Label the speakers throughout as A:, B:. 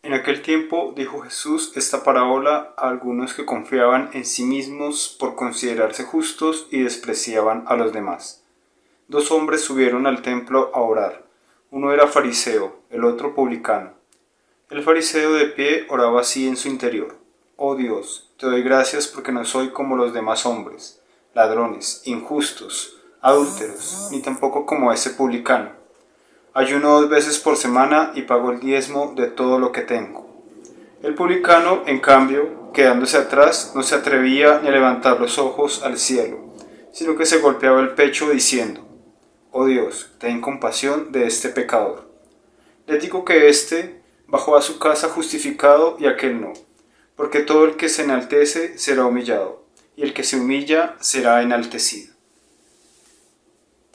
A: En aquel tiempo dijo Jesús esta parábola a algunos que confiaban en sí mismos por considerarse justos y despreciaban a los demás. Dos hombres subieron al templo a orar. Uno era fariseo, el otro publicano. El fariseo de pie oraba así en su interior: Oh Dios, te doy gracias porque no soy como los demás hombres, ladrones, injustos, adúlteros, ni tampoco como ese publicano. Ayuno 2 veces por semana y pago el diezmo de todo lo que tengo. El publicano, en cambio, quedándose atrás, no se atrevía ni a levantar los ojos al cielo, sino que se golpeaba el pecho diciendo: Oh Dios, ten compasión de este pecador. Les digo que éste bajó a su casa justificado y aquel no, porque todo el que se enaltece será humillado, y el que se humilla será enaltecido.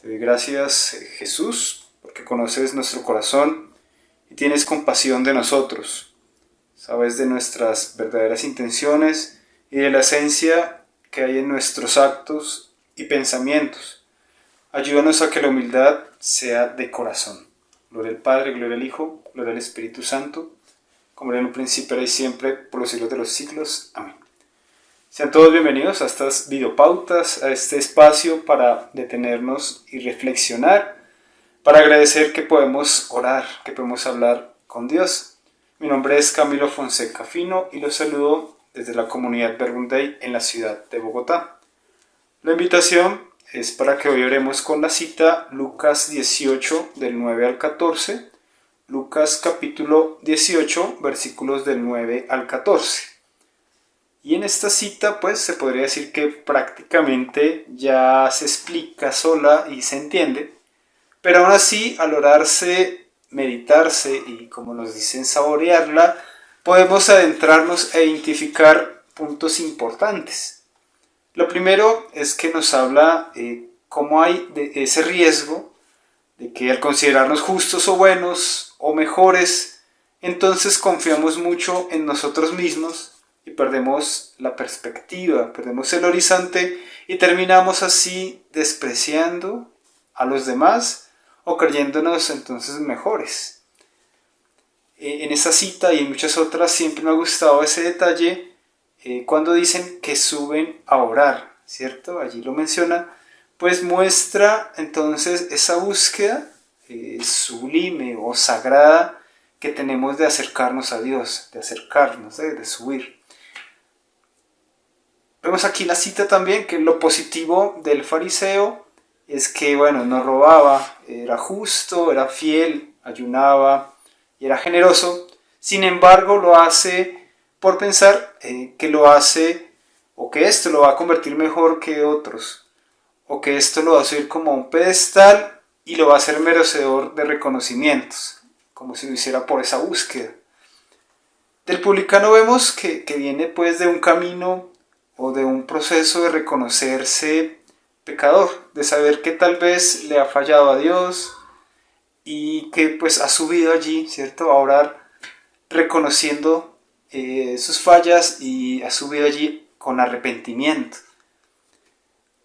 A: Te doy gracias, Jesús, porque conoces nuestro corazón y tienes compasión de nosotros. Sabes de nuestras verdaderas intenciones y de la esencia que hay en nuestros actos y pensamientos. Ayúdanos a que la humildad sea de corazón. Gloria al Padre, gloria al Hijo, gloria al Espíritu Santo, como era en un principio, ahora y siempre, por los siglos de los siglos. Amén. Sean todos bienvenidos a estas videopautas, a este espacio para detenernos y reflexionar, para agradecer que podemos orar, que podemos hablar con Dios. Mi nombre es Camilo Fonseca Fino y los saludo desde la comunidad Verbum Dei en la ciudad de Bogotá. La invitación es para que hoy oremos con la cita Lucas 18 del 9 al 14, Lucas capítulo 18 versículos del 9 al 14. Y en esta cita pues se podría decir que prácticamente ya se explica sola y se entiende, pero aún así al orarse, meditarse y como nos dicen saborearla, podemos adentrarnos e identificar puntos importantes. Lo primero es que nos habla cómo hay de ese riesgo de que al considerarnos justos o buenos o mejores, entonces confiamos mucho en nosotros mismos y perdemos la perspectiva, perdemos el horizonte y terminamos así despreciando a los demás o creyéndonos entonces mejores. En esa cita y en muchas otras siempre me ha gustado ese detalle cuando dicen que suben a orar, ¿cierto? Allí lo menciona, pues muestra entonces esa búsqueda sublime o sagrada que tenemos de acercarnos a Dios, de acercarnos, de subir. Vemos aquí la cita también que lo positivo del fariseo es que, bueno, no robaba, era justo, era fiel, ayunaba y era generoso. Sin embargo, lo hace por pensar que lo hace o que esto lo va a convertir mejor que otros, o que esto lo va a subir como a un pedestal y lo va a hacer merecedor de reconocimientos, como si lo hiciera por esa búsqueda. Del publicano vemos que viene pues de un camino o de un proceso de reconocerse pecador, de saber que tal vez le ha fallado a Dios y que pues ha subido allí, ¿cierto?, a orar reconociendo sus fallas y ha subido allí con arrepentimiento.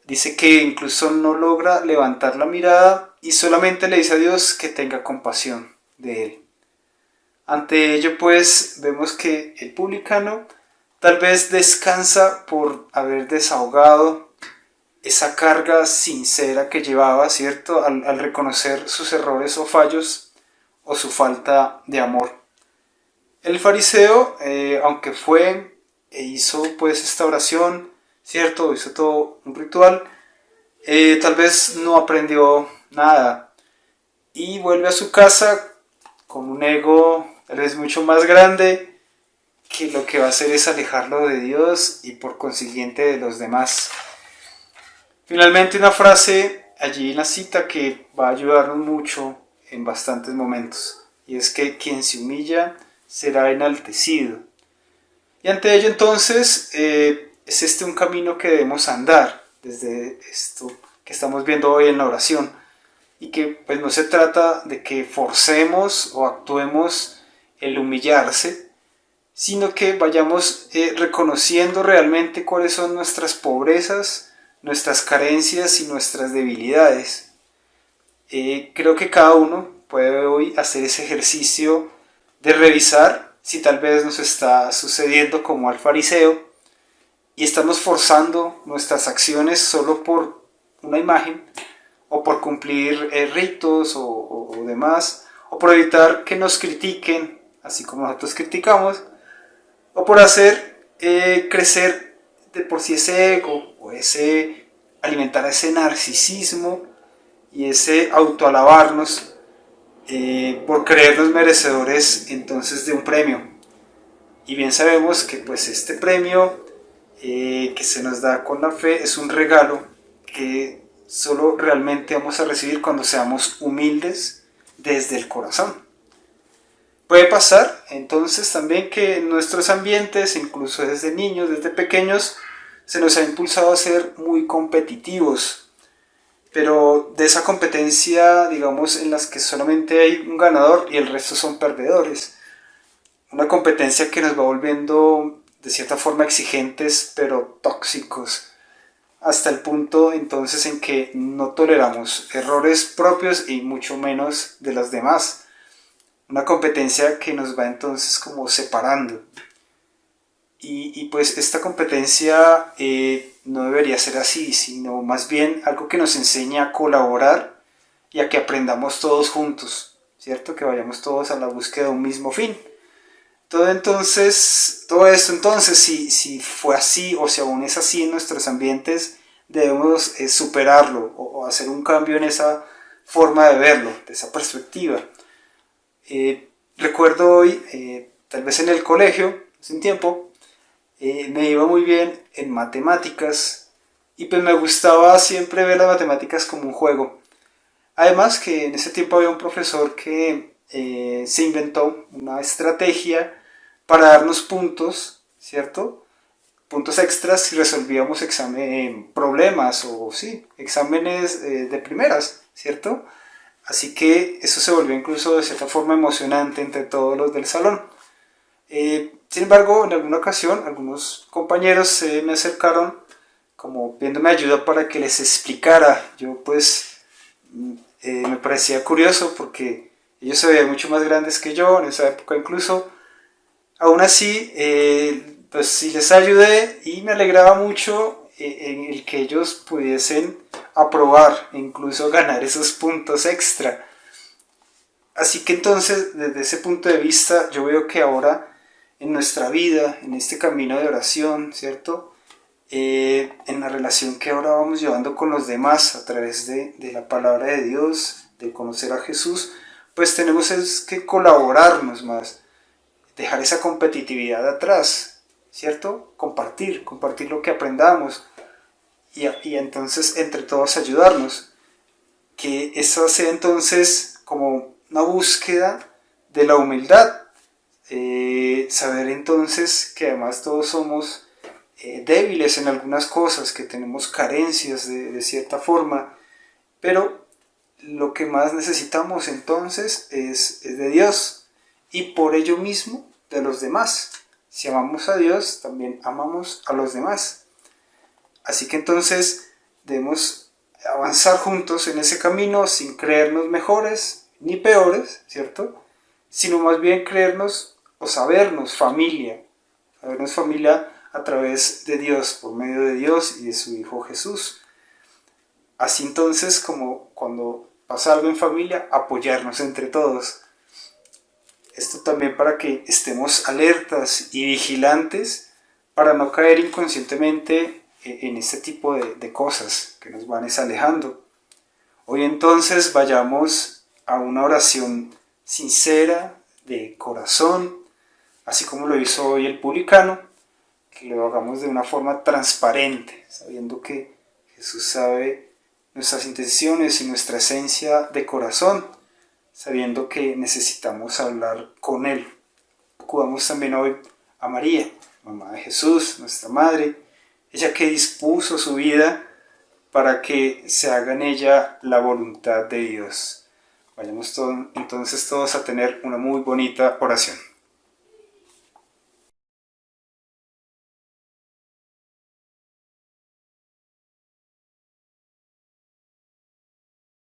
A: Dice que incluso no logra levantar la mirada y solamente le dice a Dios que tenga compasión de él. Ante ello pues vemos que el publicano tal vez descansa por haber desahogado esa carga sincera que llevaba, ¿cierto?, al reconocer sus errores o fallos o su falta de amor. El fariseo, aunque fue e hizo pues esta oración, ¿cierto?, hizo todo un ritual, tal vez no aprendió nada y vuelve a su casa con un ego tal vez mucho más grande, que lo que va a hacer es alejarlo de Dios y por consiguiente de los demás. Finalmente una frase allí en la cita que va a ayudarnos mucho en bastantes momentos, y es que quien se humilla será enaltecido. Y ante ello entonces es este un camino que debemos andar desde esto que estamos viendo hoy en la oración, y que pues no se trata de que forcemos o actuemos el humillarse, sino que vayamos reconociendo realmente cuáles son nuestras pobrezas, nuestras carencias y nuestras debilidades. Creo que cada uno puede hoy hacer ese ejercicio de revisar si tal vez nos está sucediendo como al fariseo y estamos forzando nuestras acciones solo por una imagen o por cumplir ritos o demás, o por evitar que nos critiquen, así como nosotros criticamos, o por hacer crecer de por sí ese ego o ese alimentar ese narcisismo y ese autoalabarnos por creernos merecedores entonces de un premio. Y bien sabemos que pues este premio que se nos da con la fe es un regalo que solo realmente vamos a recibir cuando seamos humildes desde el corazón. Puede pasar entonces también que en nuestros ambientes, incluso desde niños, desde pequeños, se nos ha impulsado a ser muy competitivos, pero de esa competencia, digamos, en las que solamente hay un ganador y el resto son perdedores. Una competencia que nos va volviendo de cierta forma exigentes, pero tóxicos, hasta el punto entonces en que no toleramos errores propios y mucho menos de los demás. Una competencia que nos va entonces como separando. Y pues esta competencia no debería ser así, sino más bien algo que nos enseña a colaborar y a que aprendamos todos juntos, ¿cierto? Que vayamos todos a la búsqueda de un mismo fin. Todo esto entonces, si fue así o si aún es así en nuestros ambientes, debemos superarlo o hacer un cambio en esa forma de verlo, de esa perspectiva. Recuerdo hoy, tal vez en el colegio, hace un tiempo, me iba muy bien en matemáticas y pues me gustaba siempre ver las matemáticas como un juego. Además que en ese tiempo había un profesor que se inventó una estrategia para darnos puntos, ¿cierto? Puntos extras si resolvíamos problemas o sí, exámenes de primeras, ¿cierto? Así que eso se volvió incluso de cierta forma emocionante entre todos los del salón. Sin embargo, en alguna ocasión, algunos compañeros se me acercaron como pidiéndome ayuda para que les explicara. Yo pues me parecía curioso porque ellos se veían mucho más grandes que yo en esa época incluso. Aún así, pues sí les ayudé y me alegraba mucho en el que ellos pudiesen aprobar e incluso ganar esos puntos extra. Así que entonces, desde ese punto de vista, yo veo que ahora en nuestra vida, en este camino de oración, ¿cierto? En la relación que ahora vamos llevando con los demás a través de la palabra de Dios, de conocer a Jesús, pues tenemos que colaborarnos más, dejar esa competitividad atrás, ¿cierto? Compartir lo que aprendamos y entonces entre todos ayudarnos. Que eso sea entonces como una búsqueda de la humildad. Saber entonces que además todos somos débiles en algunas cosas, que tenemos carencias de cierta forma, pero lo que más necesitamos entonces es de Dios y por ello mismo de los demás. Si amamos a Dios, también amamos a los demás. Así que entonces debemos avanzar juntos en ese camino sin creernos mejores ni peores, ¿cierto? Sino más bien creernos o sabernos familia a través de Dios, por medio de Dios y de su Hijo Jesús. Así entonces, como cuando pasa algo en familia, apoyarnos entre todos. Esto también para que estemos alertas y vigilantes para no caer inconscientemente en este tipo de cosas que nos van alejando. Hoy entonces vayamos a una oración sincera, de corazón, así como lo hizo hoy el publicano, que lo hagamos de una forma transparente, sabiendo que Jesús sabe nuestras intenciones y nuestra esencia de corazón, sabiendo que necesitamos hablar con Él. Acudamos también hoy a María, mamá de Jesús, nuestra madre, ella que dispuso su vida para que se haga en ella la voluntad de Dios. Vayamos entonces todos a tener una muy bonita oración.